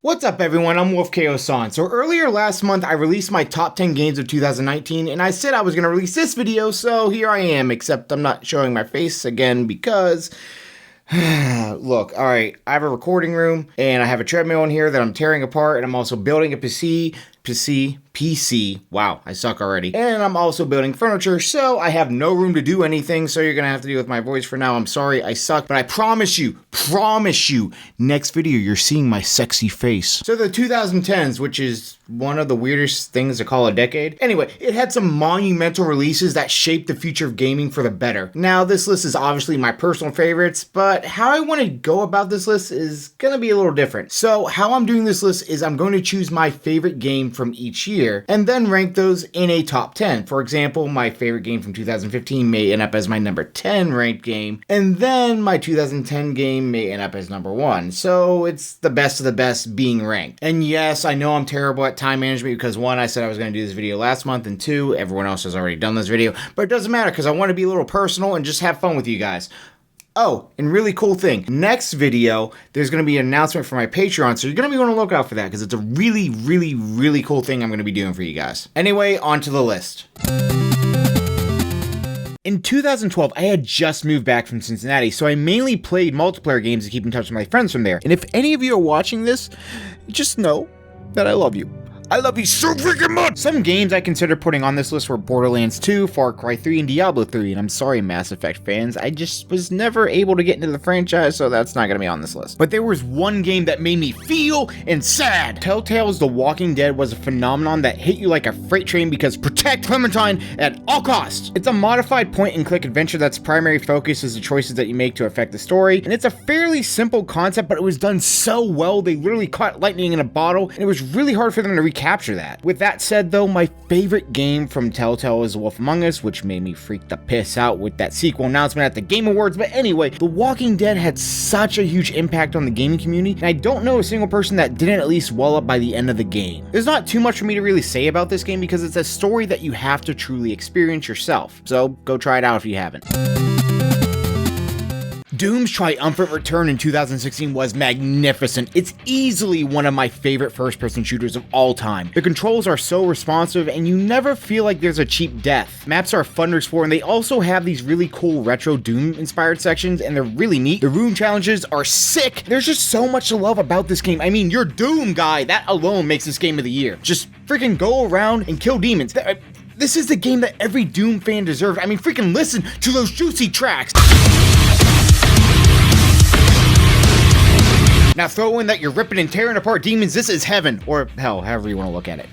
What's up everyone, I'm Wolfkaosaun. So earlier last month I released my top 10 games of 2019 and I said I was going to release this video, so here I am, except I'm not showing my face again because... Look, alright, I have a recording room and I have a treadmill in here that I'm tearing apart, and I'm also building a PC, wow, I suck already. And I'm also building furniture, so I have no room to do anything, so you're gonna have to deal with my voice for now. I'm sorry, I suck, but I promise you, next video you're seeing my sexy face. So the 2010s, which is one of the weirdest things to call a decade. Anyway, it had some monumental releases that shaped the future of gaming for the better. Now, this list is obviously my personal favorites, but how I want to go about this list is gonna be a little different. So how I'm doing this list is I'm going to choose my favorite game from each year and then rank those in a top 10. For example, my favorite game from 2015 may end up as my number 10 ranked game, and then my 2010 game may end up as number 1. So it's the best of the best being ranked. And yes, I know I'm terrible at time management because 1, I said I was going to do this video last month, and 2, everyone else has already done this video, but it doesn't matter because I want to be a little personal and just have fun with you guys. Oh, and really cool thing, next video, there's going to be an announcement for my Patreon, so you're going to be on the lookout for that because it's a really cool thing I'm going to be doing for you guys. Anyway, on to the list. In 2012, I had just moved back from Cincinnati, so I mainly played multiplayer games to keep in touch with my friends from there. And if any of you are watching this, just know that I love you. I love you so freaking much! Some games I consider putting on this list were Borderlands 2, Far Cry 3, and Diablo 3, and I'm sorry Mass Effect fans, I just was never able to get into the franchise, so that's not gonna be on this list. But there was one game that made me feel and sad! Telltale's The Walking Dead was a phenomenon that hit you like a freight train because protect Clementine at all costs! It's a modified point-and-click adventure that's primary focus is the choices that you make to affect the story, and it's a fairly simple concept, but it was done so well, they literally caught lightning in a bottle, and it was really hard for them to capture that. With that said though, my favorite game from Telltale is Wolf Among Us, which made me freak the piss out with that sequel announcement at the Game Awards. But anyway, The Walking Dead had such a huge impact on the gaming community, and I don't know a single person that didn't at least well up by the end of the game. There's not too much for me to really say about this game because it's a story that you have to truly experience yourself, so go try it out if you haven't. Doom's triumphant return in 2016 was magnificent. It's easily one of my favorite first-person shooters of all time. The controls are so responsive and you never feel like there's a cheap death. Maps are fun to explore and they also have these really cool retro Doom-inspired sections and they're really neat. The room challenges are sick. There's just so much to love about this game. I mean, you're Doom guy. That alone makes this game of the year. Just freaking go around and kill demons. This is the game that every Doom fan deserved. I mean, freaking listen to those juicy tracks. Now throw in that you're ripping and tearing apart demons, this is heaven, or hell, however you want to look at it.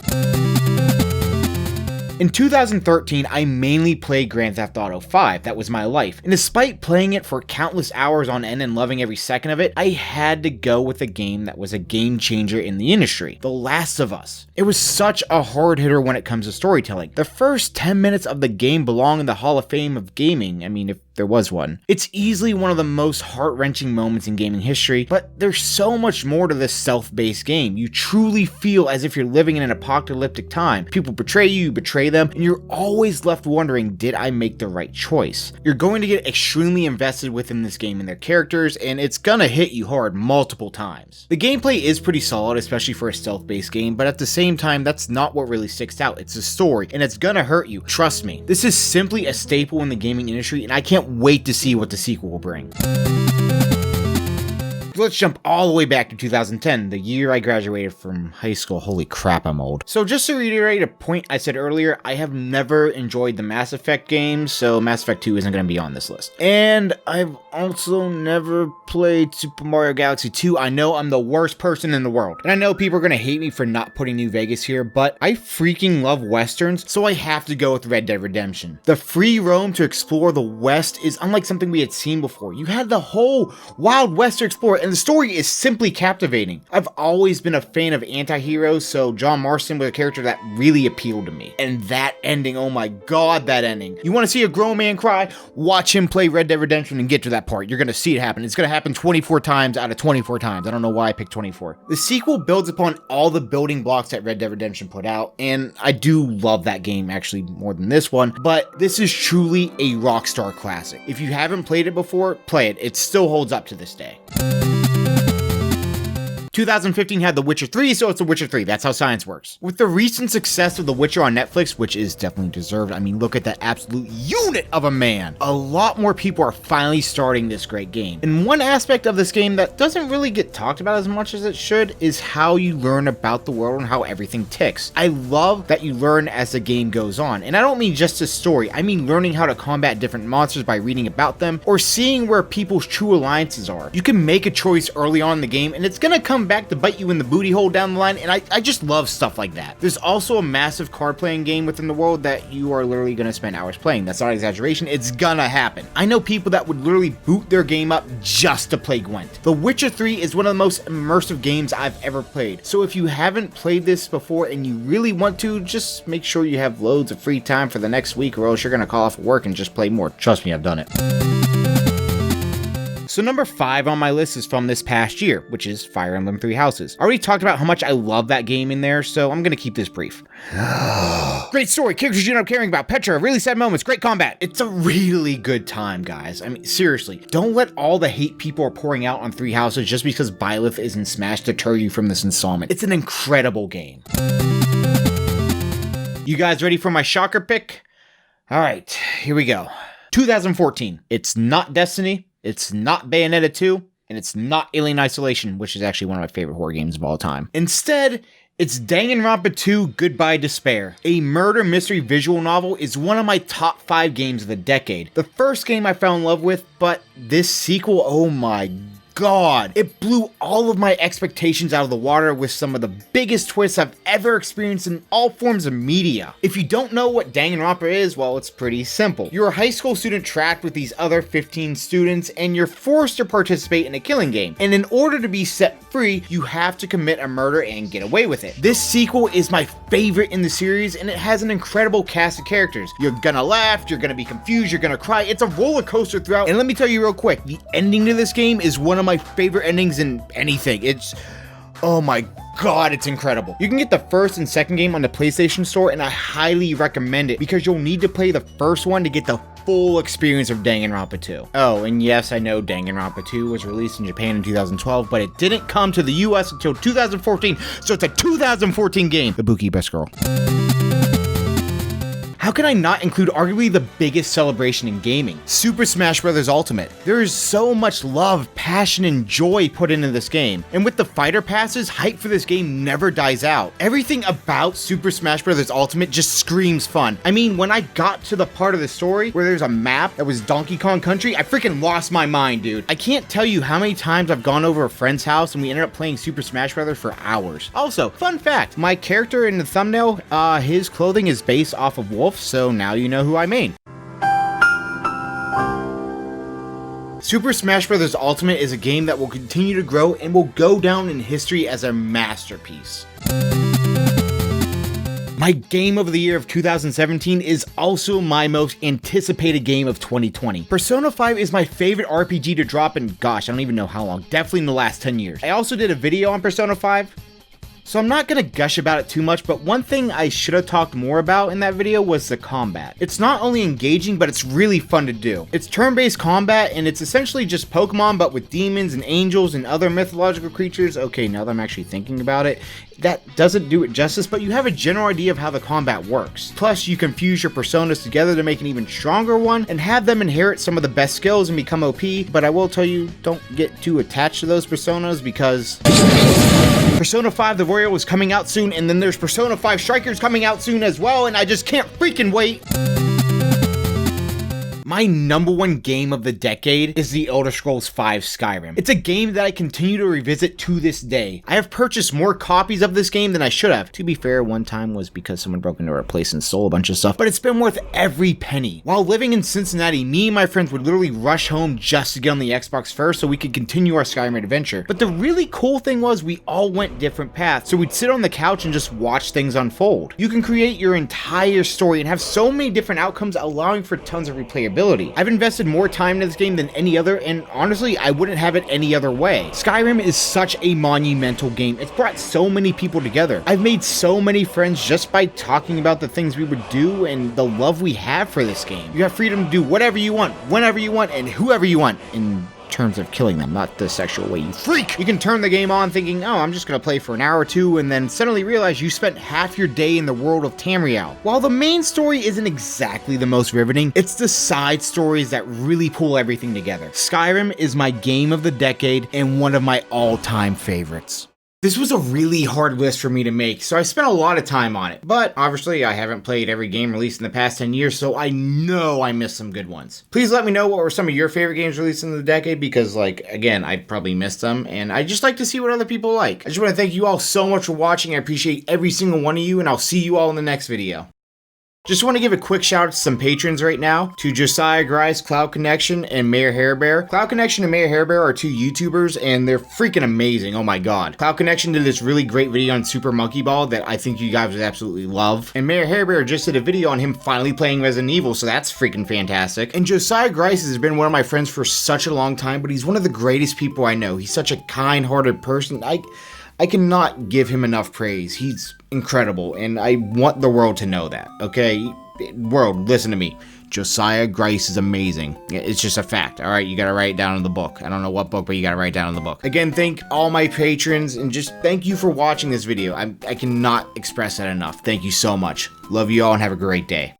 In 2013, I mainly played Grand Theft Auto 5, that was my life, and despite playing it for countless hours on end and loving every second of it, I had to go with a game that was a game changer in the industry, The Last of Us. It was such a hard hitter when it comes to storytelling. The first 10 minutes of the game belong in the Hall of Fame of gaming, I mean if there was one. It's easily one of the most heart-wrenching moments in gaming history, but there's so much more to this stealth-based game. You truly feel as if you're living in an apocalyptic time. People betray you, you betray them, and you're always left wondering, did I make the right choice? You're going to get extremely invested within this game and their characters, and it's gonna hit you hard multiple times. The gameplay is pretty solid, especially for a stealth-based game, but at the same time, that's not what really sticks out. It's the story, and it's gonna hurt you, trust me. This is simply a staple in the gaming industry, and I can't wait to see what the sequel will bring. Let's jump all the way back to 2010, the year I graduated from high school. Holy crap, I'm old. So just to reiterate a point I said earlier, I have never enjoyed the Mass Effect games, so Mass Effect 2 isn't going to be on this list. And I've also never played Super Mario Galaxy 2. I know I'm the worst person in the world. And I know people are going to hate me for not putting New Vegas here, but I freaking love Westerns, so I have to go with Red Dead Redemption. The free roam to explore the West is unlike something we had seen before. You had the whole Wild West to explore, and the story is simply captivating. I've always been a fan of anti-heroes, so John Marston was a character that really appealed to me. And that ending, oh my god, that ending. You want to see a grown man cry? Watch him play Red Dead Redemption and get to that part. You're going to see it happen. It's going to happen 24 times out of 24 times. I don't know why I picked 24. The sequel builds upon all the building blocks that Red Dead Redemption put out, and I do love that game actually more than this one, but this is truly a Rockstar classic. If you haven't played it before, play it. It still holds up to this day. 2015 had The Witcher 3, so it's The Witcher 3. That's how science works. With the recent success of The Witcher on Netflix, which is definitely deserved, I mean, look at that absolute unit of a man. A lot more people are finally starting this great game. And one aspect of this game that doesn't really get talked about as much as it should is how you learn about the world and how everything ticks. I love that you learn as the game goes on. And I don't mean just the story, I mean learning how to combat different monsters by reading about them or seeing where people's true alliances are. You can make a choice early on in the game and it's gonna come back to bite you in the booty hole down the line, and I just love stuff like that. There's also a massive card playing game within the world that you are literally gonna spend hours playing. That's not an exaggeration, it's gonna happen. I know people that would literally boot their game up just to play Gwent. The Witcher 3 is one of the most immersive games I've ever played, so if you haven't played this before and you really want to, just make sure you have loads of free time for the next week or else you're gonna call off work and just play more. Trust me, I've done it. So number 5 on my list is from this past year, which is Fire Emblem Three Houses. I already talked about how much I love that game in there, so I'm gonna keep this brief. Great story, characters you end up caring about, Petra, really sad moments, great combat. It's a really good time, guys. I mean, seriously, don't let all the hate people are pouring out on Three Houses just because Byleth is in Smash deter you from this installment. It's an incredible game. You guys ready for my shocker pick? All right, here we go. 2014. It's not Destiny. It's not Bayonetta 2, and it's not Alien Isolation, which is actually one of my favorite horror games of all time. Instead, it's Danganronpa 2 Goodbye Despair. A murder mystery visual novel is one of my top 5 games of the decade. The first game I fell in love with, but this sequel, oh my God, it blew all of my expectations out of the water with some of the biggest twists I've ever experienced in all forms of media. If you don't know what Danganronpa is, well, it's pretty simple. You're a high school student trapped with these other 15 students and you're forced to participate in a killing game. And in order to be set free, you have to commit a murder and get away with it. This sequel is my favorite in the series and it has an incredible cast of characters. You're gonna laugh, you're gonna be confused, you're gonna cry. It's a roller coaster throughout. And let me tell you real quick, the ending to this game is one of my favorite endings in anything. It's, oh my God, it's incredible. You can get the first and second game on the PlayStation Store and I highly recommend it because you'll need to play the first one to get the full experience of Danganronpa 2. Oh, and yes, I know Danganronpa 2 was released in Japan in 2012, but it didn't come to the US until 2014, so it's a 2014 game. Ibuki, best girl. How can I not include arguably the biggest celebration in gaming? Super Smash Bros. Ultimate. There is so much love, passion, and joy put into this game. And with the fighter passes, hype for this game never dies out. Everything about Super Smash Bros. Ultimate just screams fun. I mean, when I got to the part of the story where there's a map that was Donkey Kong Country, I freaking lost my mind, dude. I can't tell you how many times I've gone over a friend's house and we ended up playing Super Smash Bros. For hours. Also, fun fact, my character in the thumbnail, his clothing is based off of Wolf, so now you know who I mean. Super Smash Bros. Ultimate is a game that will continue to grow and will go down in history as a masterpiece. My game of the year of 2017 is also my most anticipated game of 2020. Persona 5 is my favorite RPG to drop in, gosh, I don't even know how long, definitely in the last 10 years. I also did a video on Persona 5. So I'm not gonna gush about it too much, but one thing I should have talked more about in that video was the combat. It's not only engaging, but it's really fun to do. It's turn-based combat, and it's essentially just Pokemon, but with demons and angels and other mythological creatures. Okay, now that I'm actually thinking about it, that doesn't do it justice, but you have a general idea of how the combat works. Plus, you can fuse your personas together to make an even stronger one, and have them inherit some of the best skills and become OP, but I will tell you, don't get too attached to those personas because Persona 5 The Royal is coming out soon, and then there's Persona 5 Strikers coming out soon as well, and I just can't freaking wait. My number one game of the decade is The Elder Scrolls V Skyrim. It's a game that I continue to revisit to this day. I have purchased more copies of this game than I should have. To be fair, one time was because someone broke into our place and stole a bunch of stuff, but it's been worth every penny. While living in Cincinnati, me and my friends would literally rush home just to get on the Xbox first so we could continue our Skyrim adventure. But the really cool thing was we all went different paths, so we'd sit on the couch and just watch things unfold. You can create your entire story and have so many different outcomes, allowing for tons of replayability. I've invested more time in this game than any other, and honestly, I wouldn't have it any other way. Skyrim is such a monumental game. It's brought so many people together. I've made so many friends just by talking about the things we would do and the love we have for this game. You have freedom to do whatever you want, whenever you want, and whoever you want. And terms of killing them, not the sexual way, you freak! You can turn the game on thinking, oh, I'm just gonna play for an hour or two, and then suddenly realize you spent half your day in the world of Tamriel. While the main story isn't exactly the most riveting, it's the side stories that really pull everything together. Skyrim is my game of the decade and one of my all-time favorites. This was a really hard list for me to make, so I spent a lot of time on it. But obviously, I haven't played every game released in the past 10 years, so I know I missed some good ones. Please let me know what were some of your favorite games released in the decade, because, like, again, I probably missed them, and I just like to see what other people like. I just want to thank you all so much for watching. I appreciate every single one of you, and I'll see you all in the next video. Just want to give a quick shout out to some patrons right now, to Josiah Grice, Cloud Connection, and Mayor Hairbear. Cloud Connection and Mayor Hairbear are two YouTubers, and they're freaking amazing, oh my god. Cloud Connection did this really great video on Super Monkey Ball that I think you guys would absolutely love. And Mayor Hairbear just did a video on him finally playing Resident Evil, so that's freaking fantastic. And Josiah Grice has been one of my friends for such a long time, but he's one of the greatest people I know. He's such a kind-hearted person. I cannot give him enough praise. He's incredible, and I want the world to know that, okay? World, listen to me. Josiah Grice is amazing. It's just a fact, alright? You gotta write it down in the book. I don't know what book, but you gotta write it down in the book. Again, thank all my patrons, and just thank you for watching this video. I cannot express that enough. Thank you so much. Love you all, and have a great day.